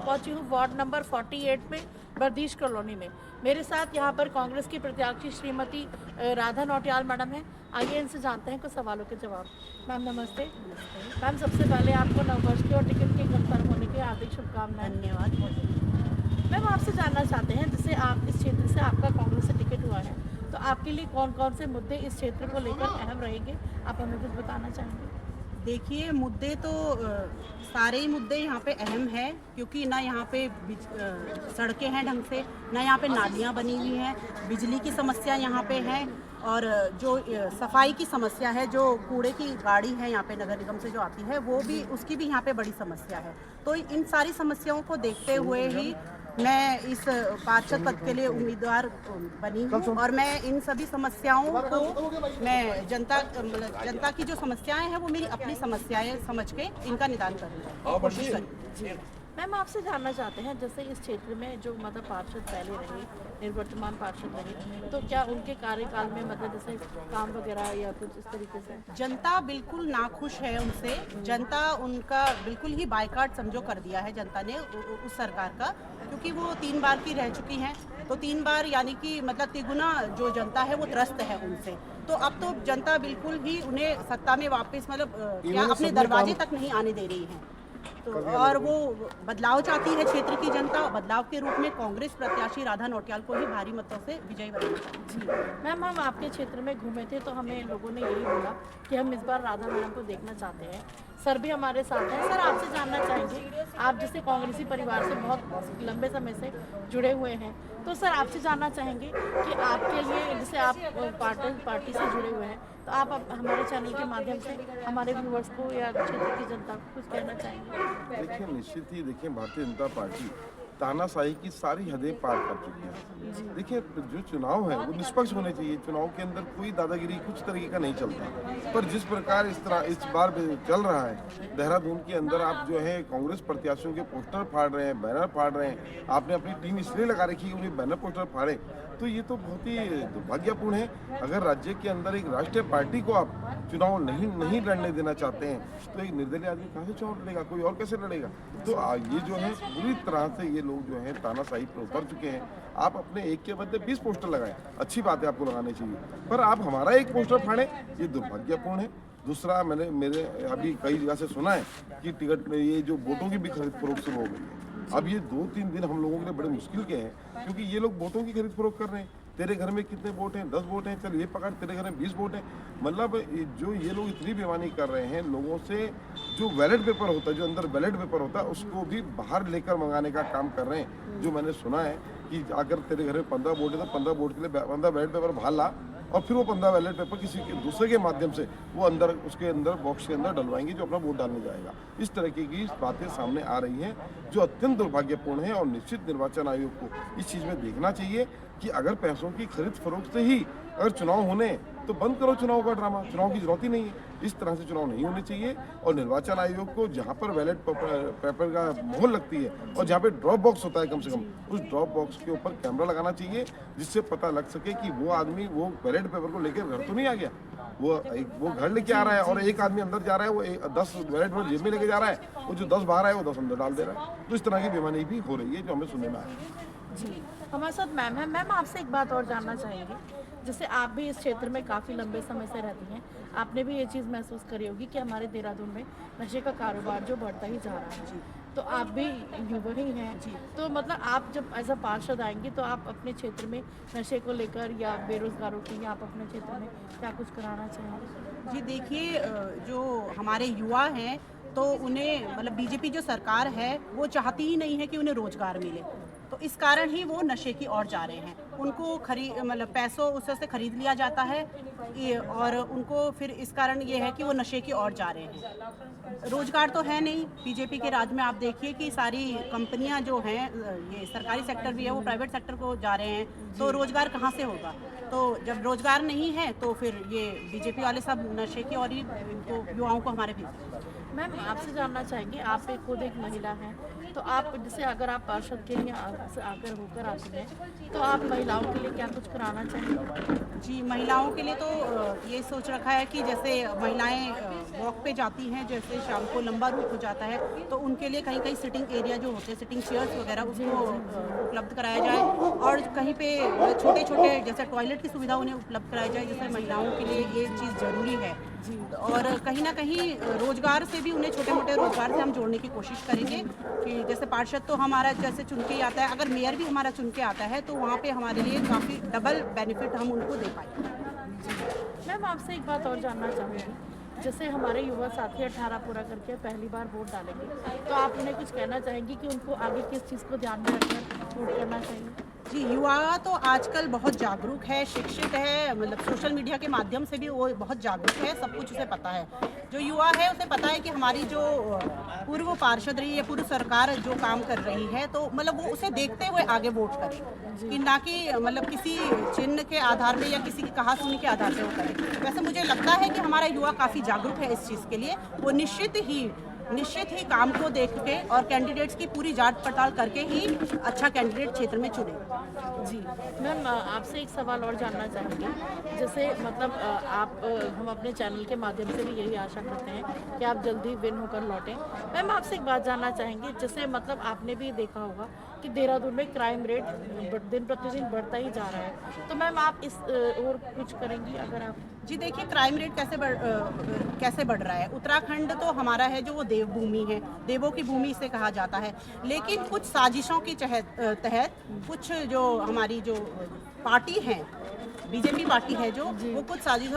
मैं पहुंची हूं वार्ड नंबर 48 में, बर्दीश कॉलोनी में। मेरे साथ यहां पर कांग्रेस की प्रत्याशी श्रीमती राधा नौटियाल मैडम हैं। आइए इनसे जानते हैं कुछ सवालों के जवाब। मैम नमस्ते। मैम सबसे पहले आपको नववर्ष की और टिकट के कंफर्म होने की हार्दिक शुभकामनाएं। धन्यवाद। मैम आपसे जानना चाहते हैं, जैसे आप इस क्षेत्र से आपका कांग्रेस से टिकट हुआ है, तो आपके लिए कौन कौन से मुद्दे इस क्षेत्र को लेकर अहम रहेंगे, आप हमें कुछ बताना चाहेंगे? देखिए, मुद्दे तो सारे ही मुद्दे यहाँ पे अहम हैं, क्योंकि ना यहाँ पे सड़कें हैं ढंग से, ना यहाँ पे नालियाँ बनी हुई हैं, बिजली की समस्या यहाँ पे है, और जो सफाई की समस्या है, जो कूड़े की गाड़ी है यहाँ पे नगर निगम से जो आती है, वो भी उसकी भी यहाँ पे बड़ी समस्या है। तो इन सारी समस्याओं को देखते हुए ही मैं इस पार्षद पद के लिए उम्मीदवार बनी हूँ, और मैं इन सभी समस्याओं को मैं जनता की जो समस्याएं हैं वो मेरी अपनी समस्याएं समझ के इनका निदान करूँगी, कोशिश करूँगी। मैम आपसे जानना चाहते हैं, जैसे इस क्षेत्र में जो मतलब पार्षद पहले रहे, निवर्तमान पार्षद रहे, तो क्या उनके कार्यकाल में मतलब जैसे काम वगैरह या कुछ इस तरीके से? जनता बिल्कुल नाखुश है उनसे। जनता उनका बिल्कुल ही बायकॉट समझो कर दिया है जनता ने उस सरकार का, क्योंकि वो 3 बार की रह चुकी हैं। तो 3 बार यानी कि मतलब तिगुना जो जनता है वो त्रस्त है उनसे। तो अब तो जनता बिल्कुल ही उन्हें सत्ता में वापस मतलब क्या अपने दरवाजे तक नहीं आने दे रही है। तो और वो बदलाव चाहती है क्षेत्र की जनता। बदलाव के रूप में कांग्रेस प्रत्याशी राधा नौटियाल को ही भारी मतों से विजयी बनाना चाहती है। जी मैम, हम आपके क्षेत्र में घूमे थे तो हमें लोगों ने यही बोला कि हम इस बार राधा मैडम को देखना चाहते हैं। सर भी हमारे साथ हैं। सर आपसे जानना चाहेंगे, आप जैसे कांग्रेसी परिवार से बहुत लंबे समय से जुड़े हुए हैं, तो सर आपसे जानना चाहेंगे कि आपके लिए, जैसे आप पार्टी से जुड़े हुए हैं, तो आप हमारे चैनल के माध्यम से हमारे व्यूअर्स को या क्षेत्र की जनता को कुछ कहना चाहेंगे? देखिए, निश्चित ही देखिए, भारतीय जनता पार्टी तानाशाही की सारी हदें पार कर चुकी है। देखिए, जो चुनाव है वो निष्पक्ष होने चाहिए। चुनाव के अंदर कोई दादागिरी कुछ तरीके का नहीं चलता, पर जिस प्रकार इस बार चल रहा है देहरादून के अंदर, आप जो है कांग्रेस प्रत्याशियों के पोस्टर फाड़ रहे हैं, बैनर फाड़ रहे हैं। आपने अपनी टीम इसलिए लगा रखी है उन्हें बैनर पोस्टर फाड़े, तो ये तो बहुत ही दुर्भाग्यपूर्ण है। अगर राज्य के अंदर एक राष्ट्रीय पार्टी को आप चुनाव नहीं लड़ने देना चाहते हैं, तो एक निर्दलीय आदमी कहाँ से चुनाव लड़ेगा, कोई और कैसे लड़ेगा? तो ये जो है पूरी तरह से ये लोग जो है तानाशाही पर उतर चुके हैं। आप अपने एक के बदले 20 पोस्टर लगाएं, अच्छी बात है, आपको लगाने चाहिए, पर आप हमारा एक पोस्टर फाड़ें, ये दुर्भाग्यपूर्ण है। दूसरा, मैंने मेरे अभी कई जगह से सुना है कि टिकट ये जो वोटों की भी खरीद फरोख्त शुरू हो गई है। अब ये 2-3 दिन हम लोगों के लिए बड़े मुश्किल के हैं, क्योंकि ये लोग वोटों की खरीद फरोख्त कर रहे हैं। तेरे घर में कितने वोट हैं? 10 वोट हैं, चल ये पकड़, तेरे घर में 20 वोट हैं। मतलब जो ये लोग इतनी बेईमानी कर रहे हैं, लोगों से जो बैलेट पेपर होता है, जो अंदर बैलेट पेपर होता है, उसको भी बाहर लेकर मंगाने का काम कर रहे हैं। जो मैंने सुना है कि अगर तेरे घर में 15 वोट है तो 15 वोट के लिए 15 बैलेट पेपर बाहर ला, और फिर वो 15 बैलेट पेपर किसी के दूसरे के माध्यम से वो अंदर उसके अंदर बॉक्स के अंदर डलवाएंगे, जो अपना वोट डालने जाएगा। इस तरीके की बातें सामने आ रही हैं, जो अत्यंत दुर्भाग्यपूर्ण है। और निश्चित निर्वाचन आयोग को इस चीज़ में देखना चाहिए कि अगर पैसों की खरीद फरोख्त से ही अगर चुनाव होने, तो बंद करो चुनाव का ड्रामा। चुनाव की जरूरत ही नहीं है, इस तरह से चुनाव नहीं होने चाहिए। और निर्वाचन आयोग को जहाँ पर बैलेट पेपर का मोहर लगती है और जहाँ पे ड्रॉप बॉक्स होता है, कम से कम उस ड्रॉप बॉक्स के ऊपर कैमरा लगाना चाहिए, जिससे पता लग सके कि वो आदमी वो बैलेट पेपर को लेकर घर तो नहीं आ गया, वो घर लेके आ रहा है, और एक आदमी अंदर जा रहा है, वो 10 बैलेट पेपर जेब में लेके जा रहा है, वो जो 10 बाहर है वो 10 अंदर डाल दे रहा है। तो इस तरह की बेईमानी भी हो रही है, जो हमें सुनने में आया। जी, हमारे साथ मैम है। मैम आपसे एक बात और जानना चाहेंगे, जैसे आप भी इस क्षेत्र में काफ़ी लंबे समय से रहती हैं, आपने भी ये चीज़ महसूस करी होगी कि हमारे देहरादून में नशे का कारोबार जो बढ़ता ही जा रहा है, तो आप भी युवा ही हैं, तो मतलब आप जब एज अ पार्षद आएंगी तो आप अपने क्षेत्र में नशे को लेकर या बेरोजगारों के लिए आप अपने क्षेत्र में क्या कुछ कराना चाहेंगे? जी देखिए, जो हमारे युवा हैं तो उन्हें मतलब बीजेपी जो सरकार है वो चाहती ही नहीं है कि उन्हें रोजगार मिले, तो इस कारण ही वो नशे की ओर जा रहे हैं। उनको मतलब पैसों उससे खरीद लिया जाता है, और उनको फिर इस कारण ये है कि वो नशे की ओर जा रहे हैं। रोजगार तो है नहीं। बीजेपी के राज में आप देखिए कि सारी कंपनियां जो हैं, ये सरकारी सेक्टर भी है, वो प्राइवेट सेक्टर को जा रहे हैं, तो रोजगार कहाँ से होगा? तो जब रोजगार नहीं है तो फिर ये बीजेपी वाले सब नशे की और ही इनको युवाओं को हमारे भेज। मैम आपसे जानना चाहेंगे, आप एक खुद एक महिला हैं, तो आप जैसे अगर आप पार्षद के लिए आकर होकर आते हैं, तो आप महिलाओं के लिए क्या कुछ कराना चाहेंगे? जी, महिलाओं के लिए तो ये सोच रखा है कि जैसे महिलाएं वॉक पे जाती हैं, जैसे शाम को लंबा रूट हो जाता है तो उनके लिए कहीं कहीं सिटिंग एरिया जो होते हैं, सिटिंग चेयर्स वगैरह उसको उपलब्ध कराया जाए, और कहीं पे छोटे छोटे जैसे टॉयलेट की सुविधा उन्हें उपलब्ध कराई जाए, जैसे महिलाओं के लिए ये चीज़ ज़रूरी है। और कहीं ना कहीं रोजगार से भी उन्हें छोटे मोटे रोजगार से हम जोड़ने की कोशिश करेंगे कि जैसे पार्षद तो हमारा जैसे चुन के ही आता है, अगर मेयर भी हमारा चुन के आता है तो वहाँ पे हमारे लिए काफ़ी डबल बेनिफिट हम उनको दे पाएंगे। मैम आपसे एक बात और जानना चाहूँगी, जैसे हमारे युवा साथी 18 पूरा करके पहली बार वोट डालेंगे, तो आप उन्हें कुछ कहना चाहेंगी कि उनको आगे किस चीज़ को ध्यान में रखकर वोट करना चाहिए? जी, युवा तो आजकल बहुत जागरूक है, शिक्षित है, मतलब सोशल मीडिया के माध्यम से भी वो बहुत जागरूक है, सब कुछ उसे पता है। जो युवा है उसे पता है कि हमारी जो पूर्व पार्षद रही है, पूर्व सरकार जो काम कर रही है, तो मतलब वो उसे देखते हुए आगे वोट करे, कि ना कि मतलब किसी चिन्ह के आधार पे या किसी की कहासुनी के आधार पे वो करे। वैसे मुझे लगता है कि हमारा युवा काफ़ी जागरूक है इस चीज़ के लिए, वो निश्चित ही काम को देख के और कैंडिडेट्स की पूरी जांच पड़ताल करके ही अच्छा कैंडिडेट क्षेत्र में चुने। जी मैम, आपसे एक सवाल और जानना चाहेंगे, जैसे मतलब आप हम अपने चैनल के माध्यम से भी यही आशा करते हैं कि आप जल्दी विन होकर लौटें। मैम आपसे एक बात जानना चाहेंगे, जैसे मतलब आपने भी देखा होगा कि देहरादून में क्राइम रेट दिन प्रतिदिन बढ़ता ही जा रहा है, तो मैम आप इस और कुछ करेंगी अगर आप? जी देखिए, क्राइम रेट कैसे बढ़ रहा है। उत्तराखंड तो हमारा है जो वो देवभूमि है, देवों की भूमि इसे कहा जाता है, लेकिन कुछ साजिशों के तहत कुछ जो हमारी जो पार्टी है, बीजेपी पार्टी है जो, वो कुछ साजिशों